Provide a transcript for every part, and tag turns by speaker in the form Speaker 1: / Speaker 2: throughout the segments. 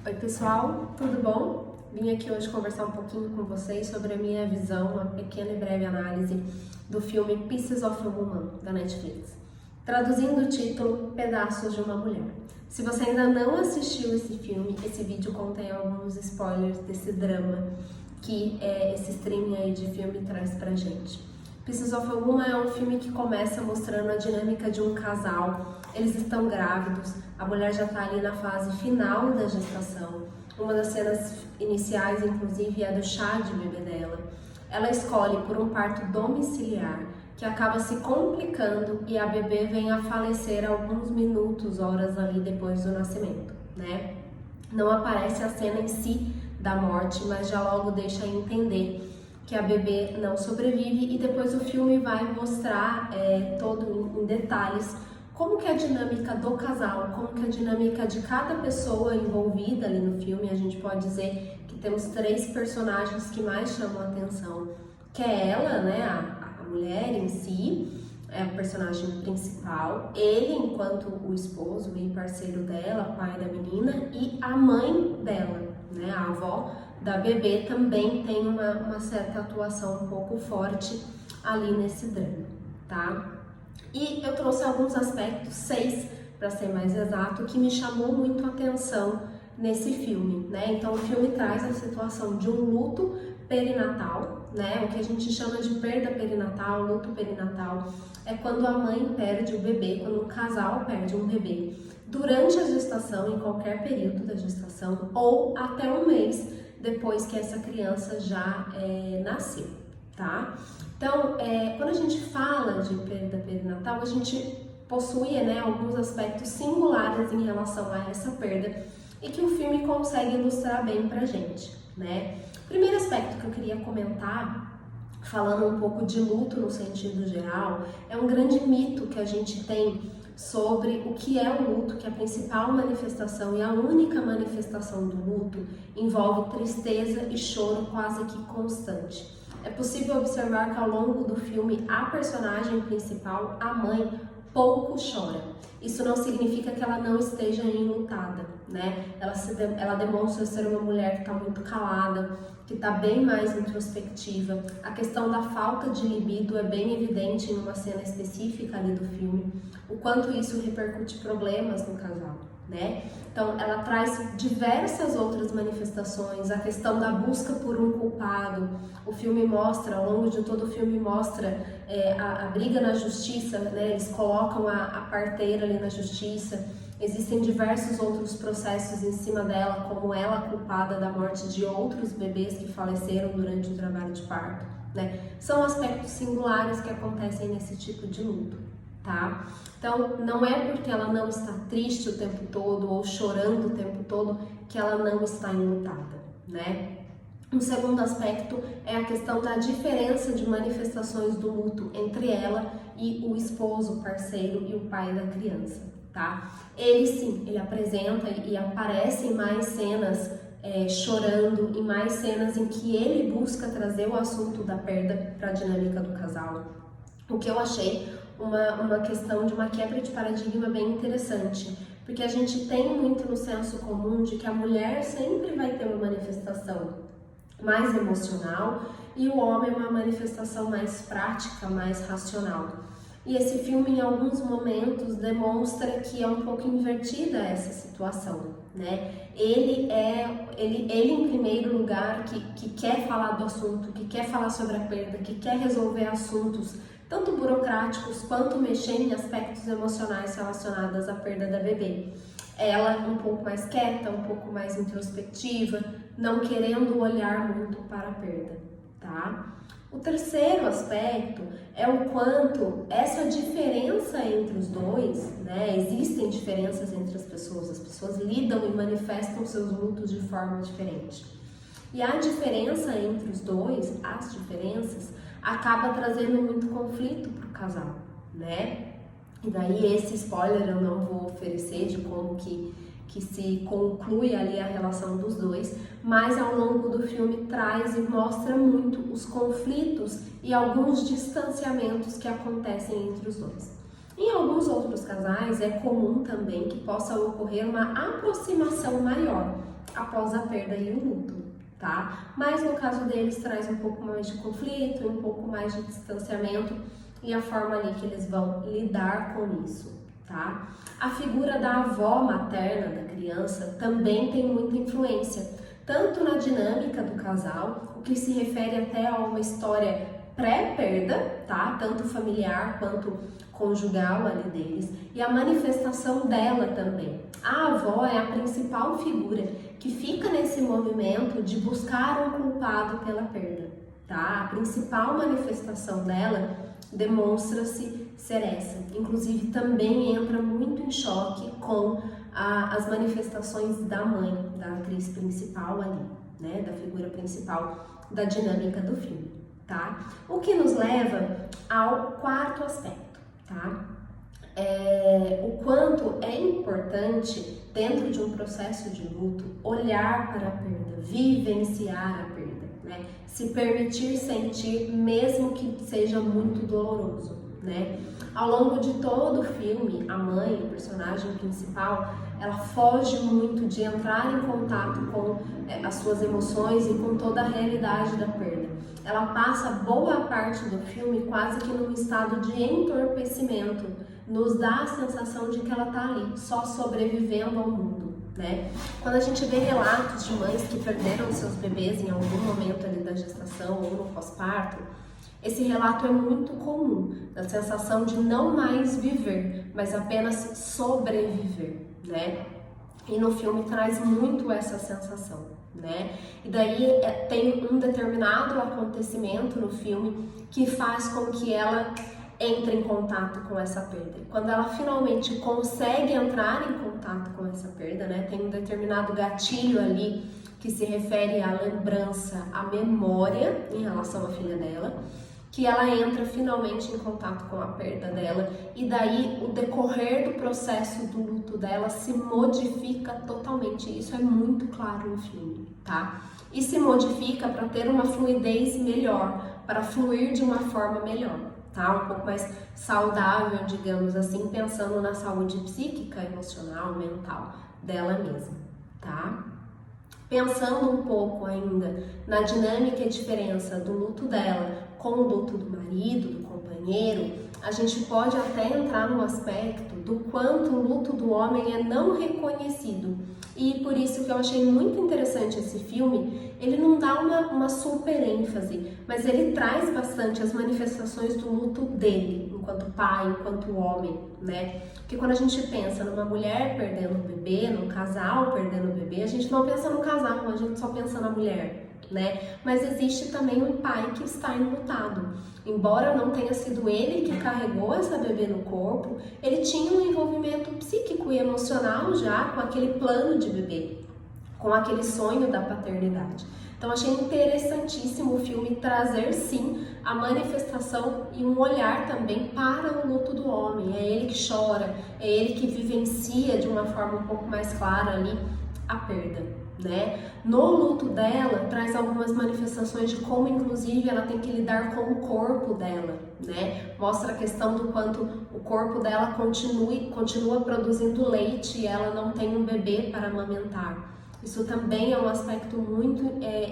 Speaker 1: Oi pessoal, tudo bom? Vim aqui hoje conversar um pouquinho com vocês sobre a minha visão, uma pequena e breve análise do filme Pieces of a Woman, da Netflix. Traduzindo o título, Pedaços de uma Mulher. Se você ainda não assistiu esse filme, esse vídeo contém alguns spoilers desse drama que esse streaming aí de filme traz pra gente. Pieces of a Woman é um filme que começa mostrando a dinâmica de um casal. Eles estão grávidos, a mulher já está ali na fase final da gestação. Uma das cenas iniciais, inclusive, é do chá de bebê dela. Ela escolhe por um parto domiciliar, que acaba se complicando e a bebê vem a falecer alguns minutos, horas ali depois do nascimento, né? Não aparece a cena em si da morte, mas já logo deixa entender que a bebê não sobrevive, e depois o filme vai mostrar todo em detalhes como que é a dinâmica do casal, como que é a dinâmica de cada pessoa envolvida ali no filme. A gente pode dizer que temos três personagens que mais chamam a atenção, que é ela, né, a mulher em si, é o personagem principal, ele enquanto o esposo e parceiro dela, pai da menina, e a mãe dela, né, a avó da bebê também tem uma certa atuação um pouco forte ali nesse drama, tá? E eu trouxe alguns aspectos, 6 para ser mais exato, que me chamou muito a atenção nesse filme, né? Então o filme traz a situação de um luto perinatal, né? O que a gente chama de perda perinatal, luto perinatal, é quando a mãe perde o bebê, quando um casal perde um bebê durante a gestação, em qualquer período da gestação, ou até um mês depois que essa criança já nasceu, tá? Então, quando a gente fala de perda perinatal, a gente possui, né, alguns aspectos singulares em relação a essa perda e que o filme consegue ilustrar bem pra gente, né? Primeiro aspecto que eu queria comentar, falando um pouco de luto no sentido geral, é um grande mito que a gente tem sobre o que é o luto, que a principal manifestação e a única manifestação do luto envolve tristeza e choro quase que constante. É possível observar que ao longo do filme a personagem principal, a mãe, pouco chora. Isso não significa que ela não esteja enlutada, né? Ela demonstra ser uma mulher que está muito calada, que está bem mais introspectiva. A questão da falta de libido é bem evidente em uma cena específica ali do filme, o quanto isso repercute problemas no casal, né? Então ela traz diversas outras manifestações, a questão da busca por um culpado. O filme mostra, ao longo de todo o filme mostra a briga na justiça, né? Eles colocam a parteira ali na justiça. Existem diversos outros processos em cima dela, como ela culpada da morte de outros bebês que faleceram durante o trabalho de parto, né? São aspectos singulares que acontecem nesse tipo de luto, tá? Então, não é porque ela não está triste o tempo todo ou chorando o tempo todo que ela não está enlutada, né? Um segundo aspecto é a questão da diferença de manifestações do luto entre ela e o esposo, o parceiro e o pai da criança, tá? Ele sim, ele apresenta e aparece em mais cenas chorando, em mais cenas em que ele busca trazer o assunto da perda para a dinâmica do casal. O que eu achei uma questão de uma quebra de paradigma bem interessante, porque a gente tem muito no senso comum de que a mulher sempre vai ter uma manifestação mais emocional e o homem uma manifestação mais prática, mais racional. E esse filme, em alguns momentos, demonstra que é um pouco invertida essa situação, né? Ele em primeiro lugar, que quer falar do assunto, que quer falar sobre a perda, que quer resolver assuntos tanto burocráticos quanto mexer em aspectos emocionais relacionados à perda da bebê. Ela um pouco mais quieta, um pouco mais introspectiva, não querendo olhar muito para a perda, tá? O terceiro aspecto é o quanto essa diferença entre os dois, né? Existem diferenças entre as pessoas lidam e manifestam seus lutos de forma diferente. E a diferença entre os dois, as diferenças, acaba trazendo muito conflito para o casal, né? E daí esse spoiler eu não vou oferecer de como que se conclui ali a relação dos dois, mas ao longo do filme traz e mostra muito os conflitos e alguns distanciamentos que acontecem entre os dois. Em alguns outros casais é comum também que possa ocorrer uma aproximação maior, após a perda e o luto, tá? Mas no caso deles traz um pouco mais de conflito, um pouco mais de distanciamento e a forma ali que eles vão lidar com isso, tá? A figura da avó materna da criança também tem muita influência, tanto na dinâmica do casal, o que se refere até a uma história pré-perda, tá? Tanto familiar quanto conjugal ali deles, e a manifestação dela também. A avó é a principal figura que fica nesse movimento de buscar um culpado pela perda, tá? A principal manifestação dela demonstra-se ser essa. Inclusive também entra muito em choque com as manifestações da mãe, da atriz principal ali, né? Da figura principal da dinâmica do filme, tá? O que nos leva ao quarto aspecto, tá? O quanto é importante, dentro de um processo de luto, olhar para a perda, vivenciar a perda, né? Se permitir sentir, mesmo que seja muito doloroso, né? Ao longo de todo o filme, a mãe, o personagem principal, ela foge muito de entrar em contato com as suas emoções e com toda a realidade da perda. Ela passa boa parte do filme quase que num estado de entorpecimento, nos dá a sensação de que ela está ali, só sobrevivendo ao mundo, né? Quando a gente vê relatos de mães que perderam seus bebês em algum momento ali da gestação ou no pós-parto, esse relato é muito comum, da sensação de não mais viver, mas apenas sobreviver, né? E no filme traz muito essa sensação, né? E daí tem um determinado acontecimento no filme que faz com que ela entre em contato com essa perda. Quando ela finalmente consegue entrar em contato com essa perda, né? Tem um determinado gatilho ali que se refere à lembrança, à memória em relação à filha dela, que ela entra finalmente em contato com a perda dela e daí o decorrer do processo do luto dela se modifica totalmente. Isso é muito claro no filme, tá? E se modifica para ter uma fluidez melhor, para fluir de uma forma melhor, tá? Um pouco mais saudável, digamos assim, pensando na saúde psíquica, emocional, mental dela mesma, tá? Pensando um pouco ainda na dinâmica e diferença do luto dela com o luto do marido, do companheiro, a gente pode até entrar no aspecto do quanto o luto do homem é não reconhecido. E por isso que eu achei muito interessante esse filme. Ele não dá uma super ênfase, mas ele traz bastante as manifestações do luto dele, enquanto pai, enquanto homem, né? Porque quando a gente pensa numa mulher perdendo o bebê, num casal perdendo o bebê, a gente não pensa no casal, a gente só pensa na mulher, né? Mas existe também um pai que está enlutado. Embora não tenha sido ele que carregou essa bebê no corpo, ele tinha um envolvimento psíquico e emocional já com aquele plano de bebê, com aquele sonho da paternidade. Então achei interessantíssimo o filme trazer sim a manifestação e um olhar também para o luto do homem. É ele que chora, é ele que vivencia de uma forma um pouco mais clara ali a perda, né? No luto dela traz algumas manifestações de como inclusive ela tem que lidar com o corpo dela, né? Mostra a questão do quanto o corpo dela continua produzindo leite e ela não tem um bebê para amamentar. Isso também é um aspecto muito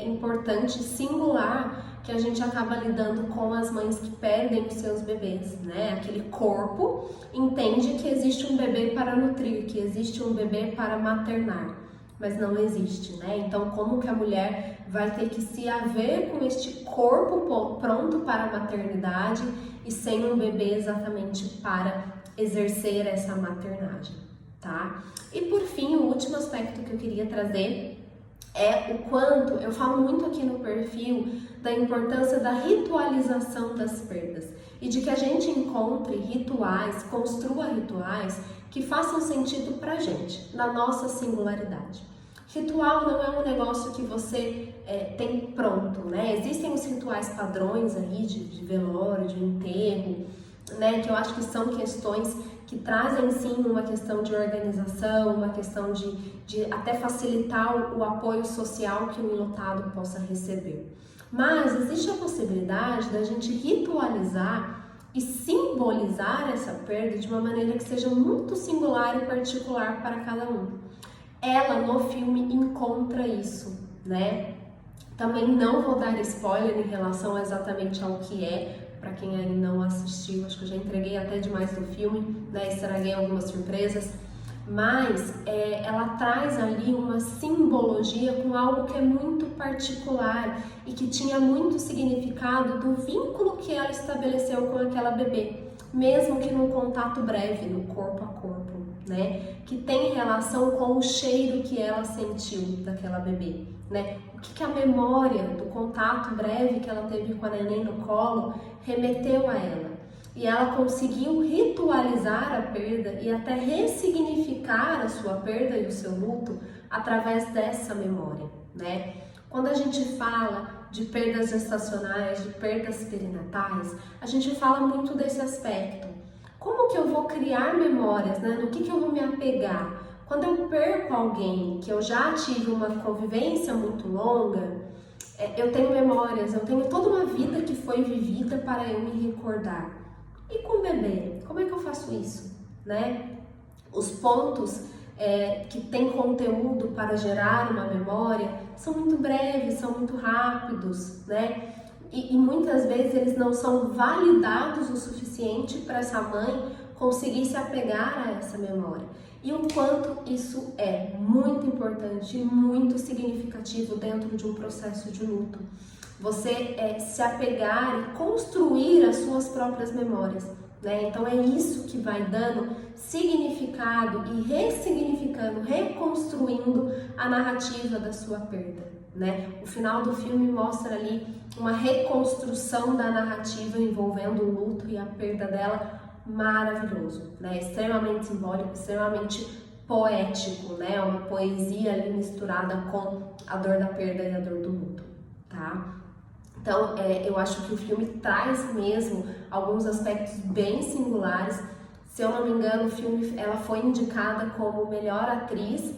Speaker 1: importante, singular, que a gente acaba lidando com as mães que perdem os seus bebês, né? Aquele corpo entende que existe um bebê para nutrir, que existe um bebê para maternar, mas não existe, né? Então, como que a mulher vai ter que se haver com este corpo pronto para a maternidade e sem um bebê exatamente para exercer essa maternagem, tá? E por fim, o último aspecto que eu queria trazer é o quanto, eu falo muito aqui no perfil, da importância da ritualização das perdas e de que a gente encontre rituais, construa rituais que façam sentido pra gente, na nossa singularidade. Ritual não é um negócio que você tem pronto, né? Existem os rituais padrões aí de velório, de enterro, né? Que eu acho que são questões que trazem sim uma questão de organização, uma questão de até facilitar o apoio social que o enlutado possa receber. Mas existe a possibilidade da gente ritualizar e simbolizar essa perda de uma maneira que seja muito singular e particular para cada um. ela no filme encontra isso, né? Também não vou dar spoiler em relação exatamente ao que é, para quem ainda não assistiu, acho que eu já entreguei até demais do filme, né? Estraguei algumas surpresas, mas ela traz ali uma simbologia com algo que é muito particular e que tinha muito significado do vínculo que ela estabeleceu com aquela bebê, mesmo que num contato breve, no corpo a corpo, né? Que tem relação com o cheiro que ela sentiu daquela bebê, né? O que a memória do contato breve que ela teve com a neném no colo remeteu a ela. E ela conseguiu ritualizar a perda e até ressignificar a sua perda e o seu luto através dessa memória, né? Quando a gente fala de perdas gestacionais, de perdas perinatais, a gente fala muito desse aspecto. Como que eu vou criar memórias, né? No que eu vou me apegar? Quando eu perco alguém que eu já tive uma convivência muito longa, eu tenho memórias, eu tenho toda uma vida que foi vivida para eu me recordar. E com o bebê, como é que eu faço isso, né? Os pontos que tem conteúdo para gerar uma memória são muito breves, são muito rápidos, né? E muitas vezes eles não são validados o suficiente para essa mãe conseguir se apegar a essa memória. E o quanto isso é muito importante e muito significativo dentro de um processo de luto. Você se apegar e construir as suas próprias memórias, né? Então é isso que vai dando significado e ressignificando, reconstruindo a narrativa da sua perda, né? O final do filme mostra ali uma reconstrução da narrativa envolvendo o luto e a perda dela, maravilhoso, né? Extremamente simbólico, extremamente poético, né? Uma poesia ali misturada com a dor da perda e a dor do luto, tá? Então, eu acho que o filme traz mesmo alguns aspectos bem singulares. Se eu não me engano, o filme, ela foi indicada como melhor atriz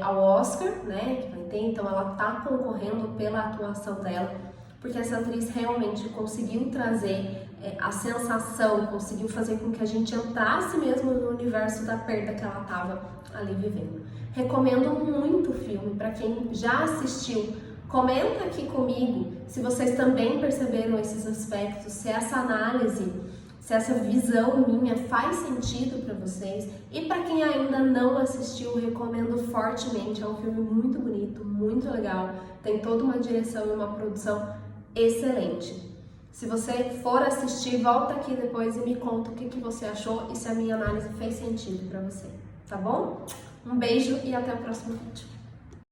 Speaker 1: ao Oscar, né? Que vai ter, então ela tá concorrendo pela atuação dela, porque essa atriz realmente conseguiu trazer a sensação, conseguiu fazer com que a gente entrasse mesmo no universo da perda que ela estava ali vivendo. Recomendo muito o filme para quem já assistiu. Comenta aqui comigo se vocês também perceberam esses aspectos, se essa análise, se essa visão minha faz sentido para vocês. E para quem ainda não assistiu, recomendo fortemente. É um filme muito bonito, muito legal, tem toda uma direção e uma produção excelente. Se você for assistir, volta aqui depois e me conta o que você achou e se a minha análise fez sentido para você, tá bom? Um beijo e até o próximo vídeo.